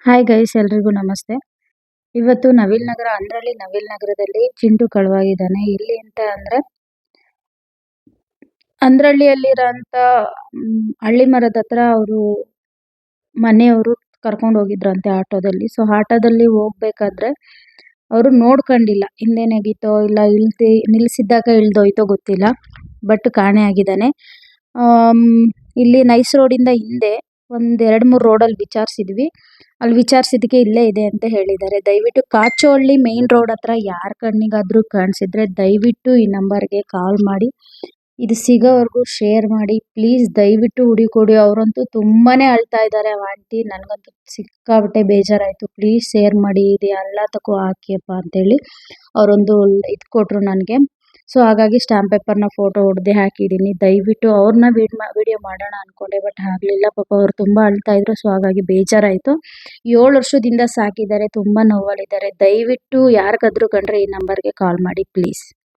Hi guys, ಎಲ್ರಿಗೂ ನಮಸ್ತೆ. ಇವತ್ತು ನವಿಲ್ ನಗರದಲ್ಲಿ ಚಿಂಟು ಕಳುವಾಗಿದ್ದಾನೆ. ಎಲ್ಲಿ ಅಂತ ಅಂದ್ರೆ ಅಂದ್ರಳ್ಳಿಯಲ್ಲಿರೋಂಥ ಹಳ್ಳಿ ಮರದ ಹತ್ರ ಅವರು ಮನೆಯವರು ಕರ್ಕೊಂಡು ಹೋಗಿದ್ರಂತೆ ಆಟೋದಲ್ಲಿ. ಸೊ ಆಟೋದಲ್ಲಿ ಹೋಗ್ಬೇಕಾದ್ರೆ ಅವರು ನೋಡ್ಕೊಂಡಿಲ್ಲ, ಹಿಂದೆ ನೆಗೀತೋ ಇಲ್ಲ ನಿಲ್ಸಿದ್ದಾಗ ಇಳ್ದೋಯ್ತೋ ಗೊತ್ತಿಲ್ಲ, ಬಟ್ ಕಾಣೆ ಆಗಿದ್ದಾನೆ. ಇಲ್ಲಿ ನೈಸ್ ರೋಡಿಂದ ಹಿಂದೆ ಒಂದ್ 2-3 ರೋಡಲ್ಲಿ ವಿಚಾರಿಸಿದ್ವಿ. ಅಲ್ಲಿ ವಿಚಾರಿಸಿದಕ್ಕೆ ಇಲ್ಲೇ ಇದೆ ಅಂತ ಹೇಳಿದ್ದಾರೆ. ದಯವಿಟ್ಟು ಕಾಚೋಹಳ್ಳಿ ಮೇನ್ ರೋಡ್ ಹತ್ರ ಯಾರ ಕಣ್ಣಿಗಾದ್ರೂ ಕಾಣಿಸಿದ್ರೆ ದಯವಿಟ್ಟು ಈ ನಂಬರ್ಗೆ ಕಾಲ್ ಮಾಡಿ. ಇದು ಸಿಗೋವರೆಗೂ ಶೇರ್ ಮಾಡಿ ಪ್ಲೀಸ್. ದಯವಿಟ್ಟು ಹುಡುಕೊಡಿ. ಅವರಂತೂ ತುಂಬಾನೇ ಅಳ್ತಾ ಇದ್ದಾರೆ ಆ ಆಂಟಿ. ನನಗಂತೂ ಸಿಕ್ಕಾಪಟ್ಟೆ ಬೇಜಾರಾಯ್ತು. ಪ್ಲೀಸ್ ಶೇರ್ ಮಾಡಿ, ಇದು ಎಲ್ಲ ತಕೋ ಹಾಕಿಯಪ್ಪ ಅಂತೇಳಿ ಅವರೊಂದು ಇದು ಕೊಟ್ರು ನನಗೆ. ಸೊ ಹಾಗಾಗಿ ಸ್ಟಾಂಪ್ ಪೇಪರ್ನ ಫೋಟೋ ಹೊಡೆದೇ ಹಾಕಿದ್ದೀನಿ. ದಯವಿಟ್ಟು ಅವ್ರನ್ನ ವಿಡಿಯೋ ಮಾಡೋಣ ಅನ್ಕೊಂಡೆ, ಬಟ್ ಆಗಲಿಲ್ಲ. ಪಾಪ ಅವ್ರು ತುಂಬ ಅಳ್ತಾ ಇದ್ರು. ಸೊ ಹಾಗಾಗಿ ಬೇಜಾರಾಯಿತು. 7 ವರ್ಷದಿಂದ ಸಾಕಿದ್ದಾರೆ, ತುಂಬ ನೋವಲ್ಲಿದ್ದಾರೆ. ದಯವಿಟ್ಟು ಯಾರಿಗಾದ್ರೂ ಕಂಡ್ರೆ ಈ ನಂಬರ್ಗೆ ಕಾಲ್ ಮಾಡಿ ಪ್ಲೀಸ್.